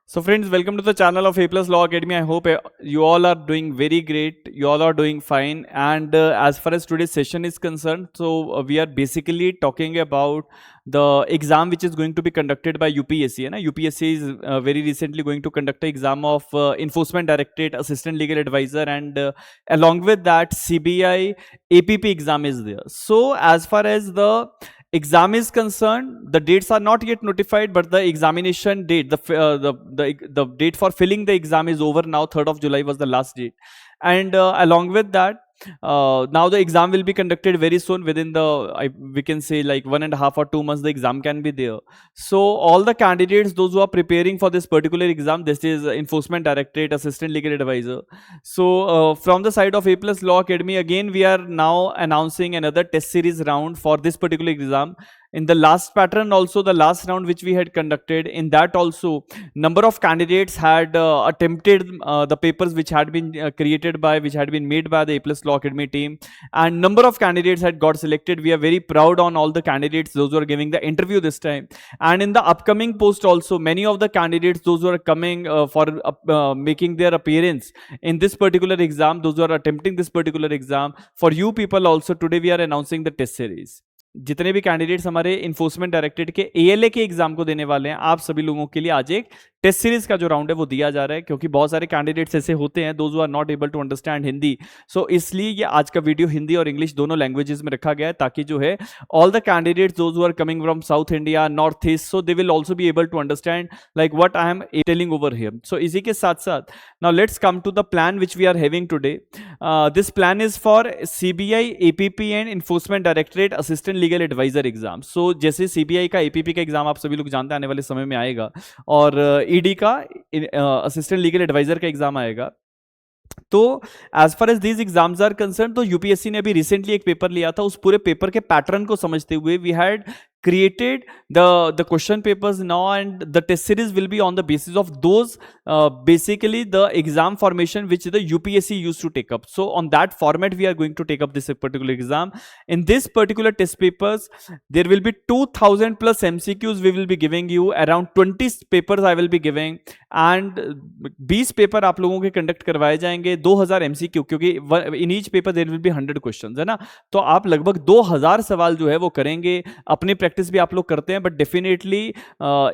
So friends, welcome to the channel of A Plus Law Academy. I hope you all are doing very great. You all are doing fine. And as far as today's session is concerned, we are basically talking about the exam which is going to be conducted by UPSC. And UPSC is very recently going to conduct an exam of Enforcement Directorate Assistant Legal Advisor, and along with that, CBI APP exam is there. So as far as the exam is concerned, the dates are not yet notified, but the examination date, the date for filling the exam is over now. 3rd of July was the last date, and along with that, now the exam will be conducted very soon. Within we can say like 1.5 or 2 months, the exam can be there. So all the candidates, those who are preparing for this particular exam, this is Enforcement Directorate Assistant Legal Advisor. So from the side of A Plus Law Academy, again we are now announcing another test series round for this particular exam. In the last pattern also, the last round which we had conducted, in that also number of candidates had attempted the papers which had been which had been made by the A Plus Law Academy team, and number of candidates had got selected. We are very proud on all the candidates, those who are giving the interview this time. And in the upcoming post also, many of the candidates, those who are coming for making their appearance in this particular exam, those who are attempting this particular exam, for you people also, today we are announcing the test series. जितने भी candidates हमारे enforcement directorate के ALA के exam को देने वाले हैं, आप सभी लोगों के लिए आज एक टेस्ट सीरीज का जो राउंड है वो दिया जा रहा है, क्योंकि बहुत सारे कैंडिडेट्स ऐसे होते हैं those who are not able to understand Hindi. So इसलिए ये आज का वीडियो हिंदी और इंग्लिश दोनों लैंग्वेजेस में रखा गया है, ताकि जो है all the candidates those who are coming from south India, north east, so they will also be able to understand like what I am telling over here. So इसी के साथ साथ now let's come to the plan which we are having today. This plan is for CBI APP and enforcement directorate assistant legal adviser exam. So जैसे CBI का APP का exam आप सभी लोग जानते हैं आने वाले समय में आएगा, और ईडी का असिस्टेंट लीगल एडवाइजर का एग्जाम आएगा. तो as far as these exams are concern, तो यूपीएससी ने अभी रिसेंटली एक पेपर लिया था. उस पूरे पेपर के पैटर्न को समझते हुए we had created the question papers now, and the test series will be on the basis of those basically the exam formation which the UPSC used to take up. So on that format we are going to take up this particular exam. In this particular test papers there will be 2000 plus MCQs we will be giving you, around 20 papers I will be giving, and 20 paper आप लोगों के conduct करवाए जाएंगे, 2000 MCQ, क्योंकि इन each paper there will be 100 questions, है ना. तो आप लगभग 2000 सवाल जो है वो करेंगे. अपनी प्रैक्टिस भी आप लोग करते हैं, but definitely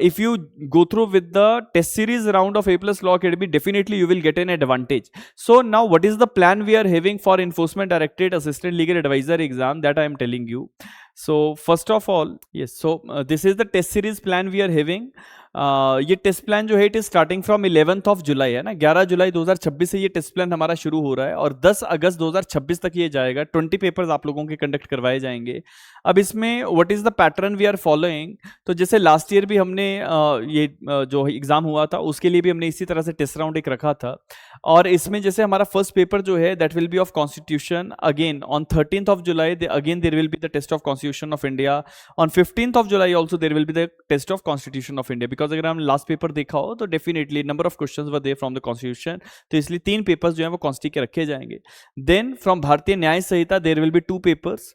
if you go through with the test series round of A Plus Law Academy, definitely you will get an advantage. So now what is the plan we are having for Enforcement Directorate Assistant Legal Advisor exam, that I am telling you. So first of all, yes, so this is the test series plan we are having. ये test plan जो है it is starting from 11th of July, है ना. 11 जुलाई 2026 से ये test plan हमारा शुरू हो रहा है, और 10 अगस्त 2026 तक ये जाएगा. 20 पेपर्स आप लोगों के कंडक्ट करवाए जाएंगे. अब इसमें what is the pattern we are following, तो जैसे लास्ट ईयर भी हमने ये जो एग्जाम हुआ था उसके लिए भी हमने इसी तरह से टेस्ट राउंड एक रखा था. और इसमें जैसे हमारा फर्स्ट पेपर जो है that will be of constitution. Again on 13th of July again there will be the test of constitution of India. On 15th of July also there will be the test of constitution of India, because अगर हम last paper देखा हो तो definitely number of questions were there from the constitution, तो इसलिए 3 papers जो है वो कॉन्स्टी के रखे जाएंगे. Then from Bharatiya Nyaya Sanhita there will be 2 papers,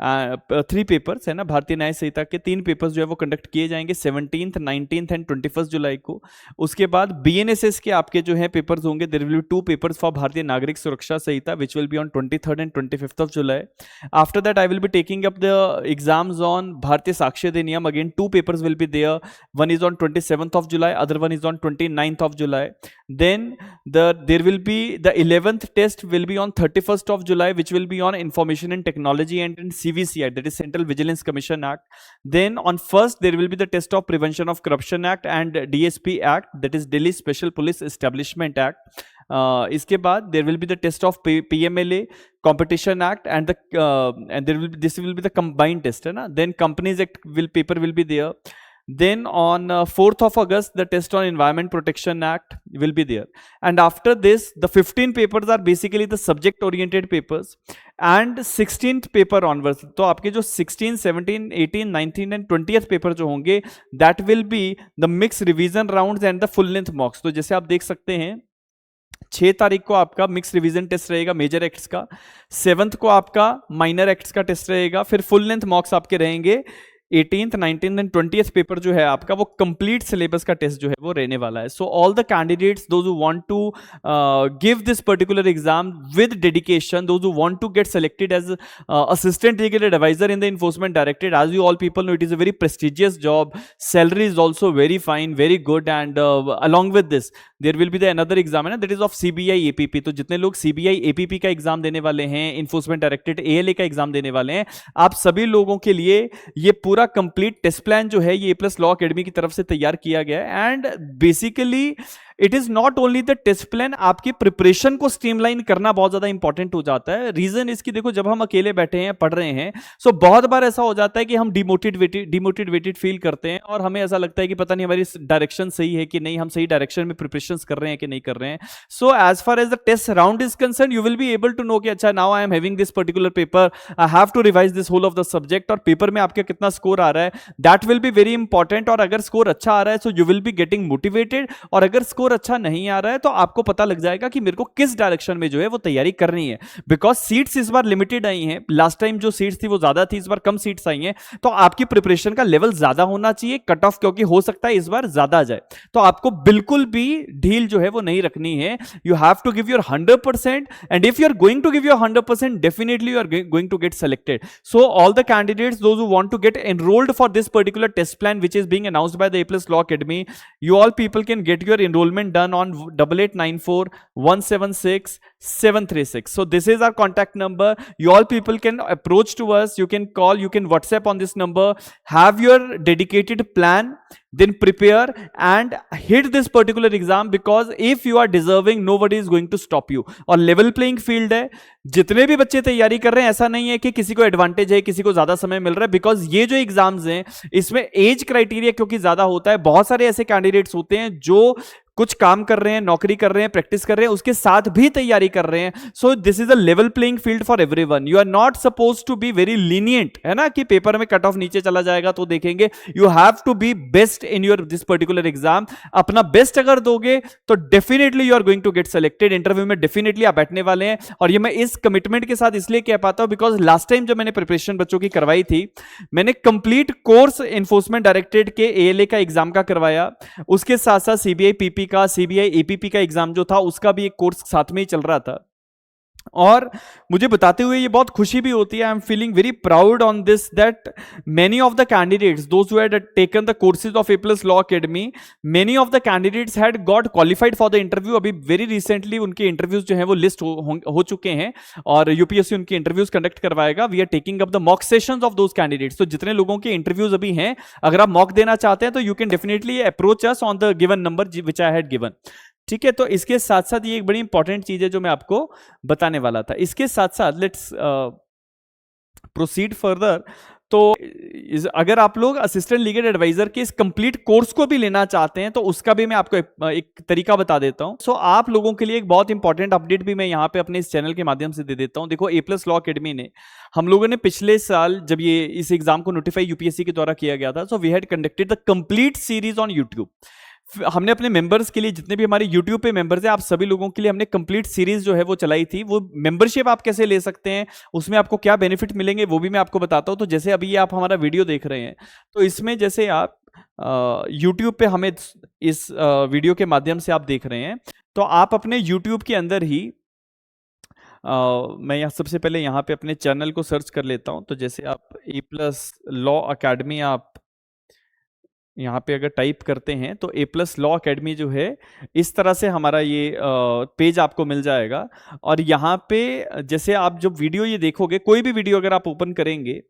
3 papers, है ना. भारतीय न्याय संहिता के 3 पेपर्स जो है वो कंडक्ट किए जाएंगे 17th, 19th एंड 21st जुलाई को. उसके बाद बीएनएसएस के आपके जो है पेपर्स होंगे, there will be 2 papers for Bharatiya Nagarik Suraksha Sanhita which will be on 23rd and 25th of July. After that I will be taking up the exams on Bharatiya Sakshya Adhiniyam. Again 2 papers will be there, one is on 27th of July, other one is on 29th of July. Then there will be the 11th test will be on 31st of July, which will be on Information and Technology and CVC Act, that is Central Vigilance Commission Act. Then on 1st there will be the test of Prevention of Corruption Act and DSP Act, that is Delhi Special Police Establishment Act. इसके बाद there will be the test of PMLA, Competition Act, and this will be the combined test, है ना. Then Companies Act paper will be there. Then on 4th of August the test on Environment Protection Act will be there. And after this the 15 papers are basically the subject oriented papers, and 16th paper onwards, तो आपके जो 16, 17, 18, 19 and 20th paper जो होंगे that will be the mixed revision rounds and the full length mocks. तो जैसे आप देख सकते हैं 6 तारीख को आपका मिक्स रिवीजन टेस्ट रहेगा मेजर एक्ट्स का, 7th को आपका माइनर एक्ट्स का टेस्ट रहेगा, फिर फुल लेंथ मॉक्स आपके रहेंगे 18th 19th and 20th paper जो है आपका वो कंप्लीट सिलेबस का टेस्ट जो है वो रहने वाला है. So all the candidates those who want to give this particular exam with dedication, those who want to get selected as assistant legal advisor in the enforcement directorate, as you all people know, it is a very prestigious job, salary is also very fine, very good, and along with this there will be the another exam है ना, that is of CBI APP. तो जितने लोग CBI APP का exam देने वाले हैं, enforcement directorate ALA का एग्जाम देने वाले हैं, आप सभी लोगों के लिए ये पूरा कंप्लीट टेस्ट प्लान जो है ये A+ लॉ एकेडमी की तरफ से तैयार किया गया है. And basically it is not only the test plan, आपकी प्रिपरेशन को स्ट्रीमलाइन करना बहुत ज्यादा इंपॉर्टेंट हो जाता है. रीजन इसकी देखो, जब हम अकेले बैठे हैं पढ़ रहे हैं, सो बहुत बार ऐसा हो जाता है कि हम डिमोटिवेटेड फील करते हैं और हमें ऐसा लगता है कि पता नहीं हमारी डायरेक्शन सही है कि नहीं, हम सही डायरेक्शन में प्रिपरेशन कर रहे हैं कि नहीं कर रहे हैं. So as far as the test round is concern, you will be able to know कि अच्छा now I am having this particular paper, I have to revise this whole of the subject, और paper में आपका कितना score आ रहा है, that will be very important. और अगर स्कोर अच्छा आ रहा है so you will be getting motivated, और अगर स्कोर अच्छा नहीं आ रहा है तो आपको पता लग जाएगा कि मेरे को किस डायरेक्शन में जो है वो तैयारी करनी है. बिकॉज सीट्स इस बार लिमिटेड आई हैं, लास्ट टाइम जो सीट्स थी वो ज्यादा थी, इस बार कम सीट्स आई हैं, तो आपकी प्रिपरेशन का लेवल ज्यादा होना चाहिए. कट ऑफ क्योंकि हो सकता है इस बार ज्यादा आ जाए, तो आपको बिल्कुल भी ढील जो है वो नहीं रखनी है. You have to give your 100%, and if you are going to give your 100%, definitely you are going to get selected. So all the candidates, those who want to get enrolled for this particular test plan which is being announced by the A+ Law Academy, you all people can get your enrollment done on 8894176736. So this is our contact number. You all people can approach to us, you can call, you can WhatsApp on this number. Have your dedicated plan, then prepare and hit this particular exam, because if you are deserving, nobody is going to stop you. और level playing field है, जितने भी बच्चे तैयारी कर रहे हैं, ऐसा नहीं है कि किसी को एडवांटेज है, किसी को ज्यादा समय मिल रहा है. बिकॉज ये जो एग्जाम्स हैं इसमें एज क्राइटेरिया क्योंकि ज्यादा होता है, बहुत सारे ऐसे कैंडिडेट्स होते हैं जो कुछ काम कर रहे हैं, नौकरी कर रहे हैं, प्रैक्टिस कर रहे हैं, उसके साथ भी तैयारी कर रहे हैं. So this is a level playing field for everyone. You are not suppose to be very lenient, है ना, कि पेपर में कट ऑफ नीचे चला जाएगा तो देखेंगे. You have to be best in your this particular exam. अपना बेस्ट अगर दोगे तो definitely you are going to get selected. Interview में डेफिनेटली आप बैठने वाले हैं. और ये मैं इस कमिटमेंट के साथ इसलिए कह पाता हूं बिकॉज लास्ट टाइम जब मैंने प्रिपरेशन बच्चों की करवाई थी, मैंने कंप्लीट कोर्स एनफोर्समेंट डायरेक्टरेट के ALA का एग्जाम का करवाया, उसके साथ साथ CBI PP का, CBI APP का एग्जाम जो था उसका भी एक कोर्स साथ में ही चल रहा था. और मुझे बताते हुए ये बहुत खुशी भी होती है. I am feeling very proud on this that many of the candidates those who had taken the courses of A+ law academy, many of the candidates had got qualified for the interview. अभी very recently उनके interviews जो हैं वो list हो चुके हैं और UPSC उनके इंटरव्यूज कंडक्ट करवाएगा. We are taking up the mock sessions of those candidates. तो जितने लोगों के इंटरव्यूज अभी हैं, अगर आप मॉक देना चाहते हैं तो you can definitely approach us on the given number which I had given. ठीक है, तो इसके साथ साथ ये एक बड़ी इंपॉर्टेंट चीज है जो मैं आपको बताने वाला था. इसके साथ साथ लेट्स प्रोसीड फर्दर. तो अगर आप लोग असिस्टेंट लीगल एडवाइजर के इस कंप्लीट कोर्स को भी लेना चाहते हैं तो उसका भी मैं आपको एक तरीका बता देता हूं. सो आप लोगों के लिए एक बहुत इंपॉर्टेंट अपडेट भी मैं यहां पे अपने इस चैनल के माध्यम से दे देता हूं. देखो, A+ लॉ एकेडमी ने, हम लोगों ने पिछले साल जब ये इस एग्जाम को नोटिफाई UPSC के द्वारा किया गया था, so we had conducted the complete series on YouTube. हमने अपने मेंबर्स के लिए, जितने भी हमारे YouTube पे मेंबर्स हैं, आप सभी लोगों के लिए हमने कंप्लीट सीरीज जो है वो चलाई थी. वो मेंबरशिप आप कैसे ले सकते हैं, उसमें आपको क्या बेनिफिट मिलेंगे, वो भी मैं आपको बताता हूं. तो जैसे अभी आप हमारा वीडियो देख रहे हैं, तो इसमें जैसे आप YouTube पे हमें इस वीडियो के माध्यम से आप देख रहे हैं, तो आप अपने YouTube के अंदर ही मैं यहाँ सबसे पहले यहाँ पे अपने चैनल को सर्च कर लेता हूँ. तो जैसे आप A+ लॉ एकेडमी आप यहाँ पे अगर टाइप करते हैं तो A+ लॉ एकेडमी जो है, इस तरह से हमारा ये पेज आपको मिल जाएगा. और यहाँ पे जैसे आप जब वीडियो ये देखोगे, कोई भी वीडियो अगर आप ओपन करेंगे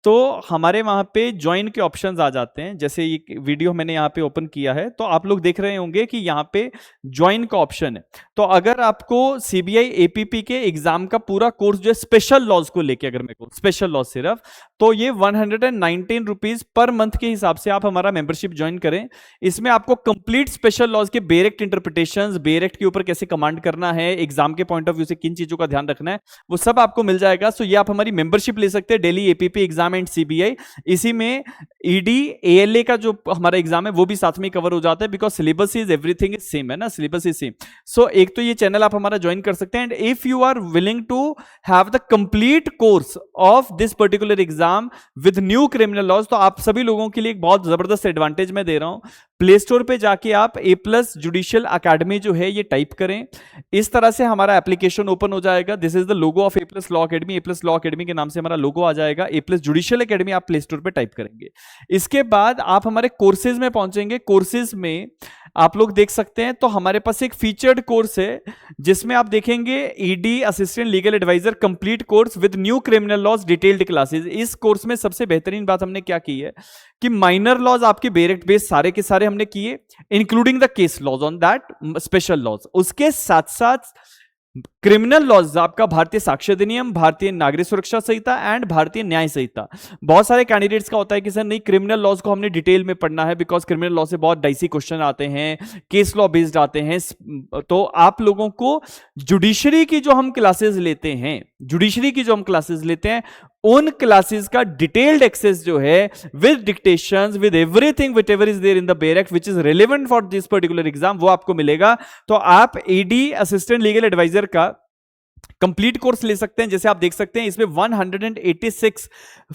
तो हमारे वहाँ पे ज्वाइन के ऑप्शंस आ जाते हैं. जैसे ये वीडियो मैंने यहाँ पे ओपन किया है तो आप लोग देख रहे होंगे कि यहाँ पे ज्वाइन का ऑप्शन है. तो अगर आपको CBI APP के एग्जाम का पूरा कोर्स जो है स्पेशल लॉज को लेके, अगर मैं कहूँ स्पेशल लॉज सिर्फ, तो ये 119 रुपीज पर मंथ के हिसाब से आप हमारा मेंबरशिप ज्वाइन करें. इसमें आपको कंप्लीट स्पेशल लॉज के बेरेक्ट इंटरप्रिटेशंस, बेरेक्ट के ऊपर कैसे कमांड करना है, एग्जाम के पॉइंट ऑफ व्यू से किन चीजों का ध्यान रखना है, वो सब आपको मिल जाएगा. सो ये आप हमारी मेंबरशिप ले सकते हैं. Daily APP exam exam and CBI, इसी में ईडी एएलए का जो हमारा एग्जाम है वो भी साथ में कवर हो जाता है, because syllabus is everything is same, है ना, सिलेबस इज सेम। सो एक तो ये चैनल आप हमारा ज्वाइन कर सकते हैं, and if you are willing to have the complete course of this particular exam with new criminal laws, तो आप सभी लोगों के लिए एक बहुत जबरदस्त एडवांटेज मैं दे रहा हूं। प्ले स्टोर पे जाके आप ए प्लस जुडिशियल अकेडमी जो है ये टाइप करें, इस तरह से हमारा एप्लीकेशन ओपन हो जाएगा। This is the logo of A plus law academy, A plus law academy के नाम से हमारा लोगो आ जाएगा। ए प्लस जुडिशियल अकेडमी आप प्ले स्टोर पे टाइप करेंगे, इसके बाद आप हमारे कोर्सेज में पहुंचेंगे। कोर्सेज में आप लोग देख सकते हैं, तो हमारे पास एक फीचर्ड कोर्स है जिसमें आप देखेंगे ED assistant legal advisor complete course with new criminal laws detailed classes. इस कोर्स में सबसे बेहतरीन बात हमने क्या की है कि माइनर लॉज आपके बेरेक्ट बेस सारे के सारे हमने किए, including the case laws on that special laws. उसके साथ साथ क्रिमिनल लॉज आपका भारतीय साक्ष्य अधिनियम, भारतीय नागरिक सुरक्षा संहिता एंड भारतीय न्याय संहिता। बहुत सारे कैंडिडेट्स का होता है कि सर नहीं, क्रिमिनल लॉज को हमने डिटेल में पढ़ना है, बिकॉज क्रिमिनल लॉ से बहुत डाइसी क्वेश्चन आते हैं, केस लॉ बेस्ड आते हैं। तो आप लोगों को जुडिशरी की जो हम क्लासेस लेते हैं, जुडिशरी की जो हम क्लासेस लेते हैं, उन क्लासेस का डिटेल्ड एक्सेस जो है with dictations with everything whatever is there in the bare act which is relevant for this particular exam, वो आपको मिलेगा। तो आप ईडी असिस्टेंट लीगल एडवाइजर का कंप्लीट कोर्स ले सकते हैं। जैसे आप देख सकते हैं इसमें 186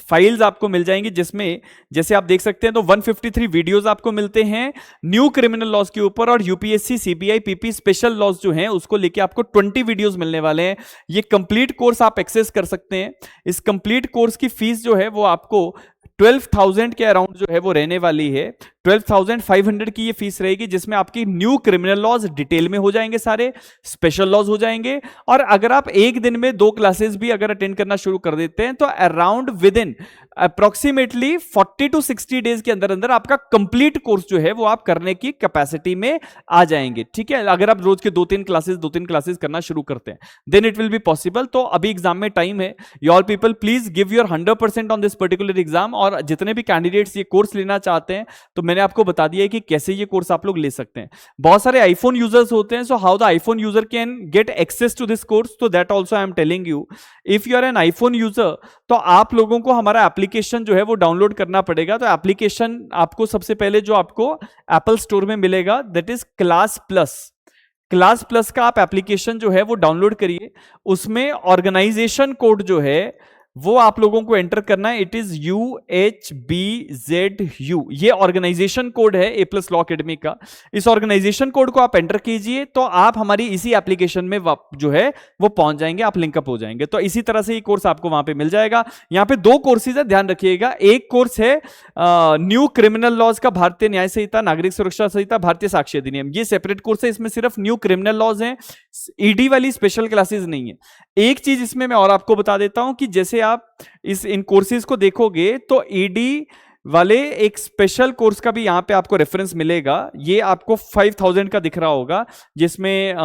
फाइल्स आपको मिल जाएंगी, जिसमें जैसे आप देख सकते हैं तो 153 वीडियोस आपको मिलते हैं न्यू क्रिमिनल लॉज के ऊपर, और UPSC CBI PP special laws जो हैं उसको लेके आपको 20 वीडियोस मिलने वाले हैं। ये कंप्लीट कोर्स आप एक्सेस कर सकते हैं। इस कंप्लीट कोर्स की फीस जो है वो आपको 12,000 के अराउंड जो है वो रहने वाली है। 12,500 की ये फीस रहेगी, जिसमें आपकी न्यू क्रिमिनल लॉज डिटेल में हो जाएंगे, सारे स्पेशल लॉज हो जाएंगे। और अगर आप एक दिन में 2 क्लासेस भी अगर अटेंड करना शुरू कर देते हैं तो around with in approximately 40 to 60 days के अंदर अंदर आपका कंप्लीट कोर्स जो है वो आप करने की कैपेसिटी में आ जाएंगे। ठीक है, अगर आप रोज के 2-3 क्लासेस करना शुरू करते हैं, then it will be possible. तो अभी एग्जाम में टाइम है, you all people please give your 100% on this particular exam. और जितने भी कैंडिडेट्स ये कोर्स लेना चाहते हैं, तो मैंने आपको बता दिया है कि कैसे ये कोर्स आप लोग ले सकते हैं। बहुत सारे आईफोन यूजर्स होते हैं, so how the iPhone user can get access to this course, तो that also I am telling you. If you are an iPhone user, तो आप लोगों को हमारा एप्लीकेशन जो है वो डाउनलोड करना पड़ेगा। तो एप्लीकेशन आपको सबसे पहले जो आपको एप्पल स्टोर में मिलेगा, that is class plus. Class plus का आप एप्लीकेशन जो है वो डाउनलोड करिए। उसमें ऑर्गेनाइजेशन कोड जो है वो आप लोगों को एंटर करना है, इट इज UHBZU। ये ऑर्गेनाइजेशन कोड है ए प्लस लॉ अकेडमी का। इस ऑर्गेनाइजेशन कोड को आप एंटर कीजिए तो आप हमारी इसी एप्लीकेशन में जो है वो पहुंच जाएंगे, आप लिंकअप हो जाएंगे। तो इसी तरह से ये कोर्स आपको वहां पे मिल जाएगा। यहां पे 2 कोर्सेज है, ध्यान रखिएगा। एक कोर्स है न्यू क्रिमिनल लॉज का, भारतीय न्याय संहिता, नागरिक सुरक्षा संहिता, भारतीय साक्ष्य अधिनियम, ये सेपरेट कोर्स है। इसमें सिर्फ न्यू क्रिमिनल लॉज हैं, ईडी वाली स्पेशल क्लासेस नहीं है। एक चीज इसमें मैं और आपको बता देता हूं कि जैसे आप इन कोर्सेज को देखोगे तो ईडी वाले एक स्पेशल कोर्स का भी यहां पे आपको रेफरेंस मिलेगा। ये आपको 5,000 का दिख रहा होगा, जिसमें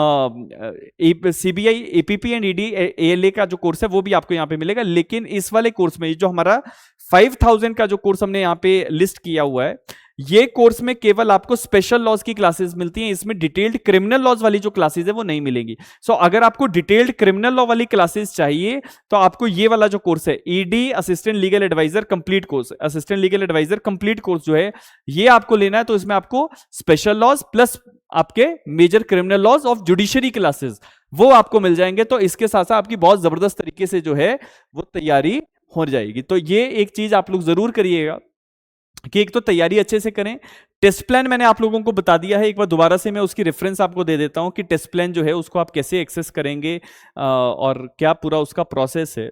CBI APP and ED ALA का जो कोर्स है वो भी आपको यहां पे मिलेगा। लेकिन इस वाले कोर्स में जो हमारा 5,000 का जो कोर्स हमने यहां पे लिस्ट किया हुआ है, ये कोर्स में केवल आपको स्पेशल लॉज की क्लासेस मिलती हैं। इसमें डिटेल्ड क्रिमिनल लॉज वाली जो क्लासेस है वो नहीं मिलेंगी। सो अगर आपको डिटेल्ड क्रिमिनल लॉ वाली क्लासेस चाहिए तो आपको ये वाला जो कोर्स है, ED assistant legal advisor complete course, assistant legal advisor complete course जो है ये आपको लेना है। तो इसमें आपको स्पेशल लॉज प्लस आपके major criminal laws of judiciary classes वो आपको मिल जाएंगे। तो इसके साथ साथ आपकी बहुत जबरदस्त तरीके से जो है वो तैयारी हो जाएगी। तो ये एक चीज आप लोग जरूर करिएगा कि एक तो तैयारी अच्छे से करें। टेस्ट प्लान मैंने आप लोगों को बता दिया है, एक बार दोबारा से मैं उसकी रेफरेंस आपको दे देता हूं कि टेस्ट प्लान जो है उसको आप कैसे एक्सेस करेंगे और क्या पूरा उसका प्रोसेस है।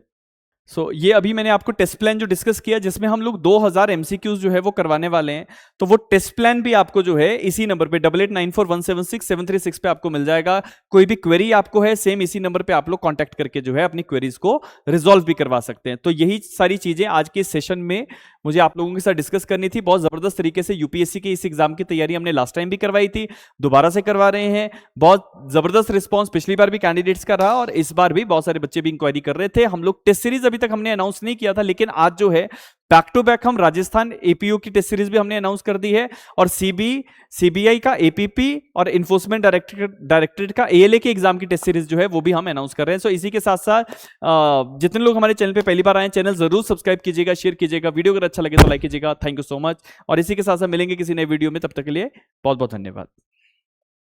सो ये अभी मैंने आपको टेस्ट प्लान जो डिस्कस किया, जिसमें हम लोग 2000 MCQs जो है वो करवाने वाले हैं, तो वो टेस्ट प्लान भी आपको जो है इसी नंबर पे 8894176736 पे आपको मिल जाएगा। कोई भी क्वेरी आपको है, सेम इसी नंबर पे आप लोग कांटेक्ट करके जो है अपनी क्वेरीज को रिजॉल्व भी करवा सकते हैं। तो यही सारी चीजें आज के सेशन में मुझे आप लोगों के साथ डिस्कस करनी थी। बहुत जबरदस्त तरीके से यूपीएससी के इस एग्जाम की तैयारी हमने लास्ट टाइम भी करवाई थी, दोबारा से करवा रहे हैं। बहुत जबरदस्त रिस्पॉन्स पिछली बार भी कैंडिडेट्स का रहा और इस बार भी बहुत सारे बच्चे भी इंक्वायरी कर रहे थे। हम लोग टेस्ट सीरीज अभी तक हमने अनाउंस नहीं किया था, लेकिन आज जो है बैक टू बैक हम राजस्थान एपीयू की टेस्ट सीरीज भी हमने अनाउंस कर दी है, और सीबीआई का एपीपी और इन्फोर्समेंट डायरेक्टरेट का एएलए के एग्जाम की टेस्ट सीरीज जो है वो भी हम अनाउंस कर रहे हैं। सो इसी के साथ साथ जितने लोग हमारे चैनल पे पहली बार आए, चैनल जरूर सब्सक्राइब कीजिएगा, शेयर कीजिएगा, वीडियो अगर अच्छा लगे तो लाइक कीजिएगा। थैंक यू सो मच, और इसी के साथ साथ मिलेंगे किसी नए वीडियो में, तब तक के लिए बहुत बहुत धन्यवाद।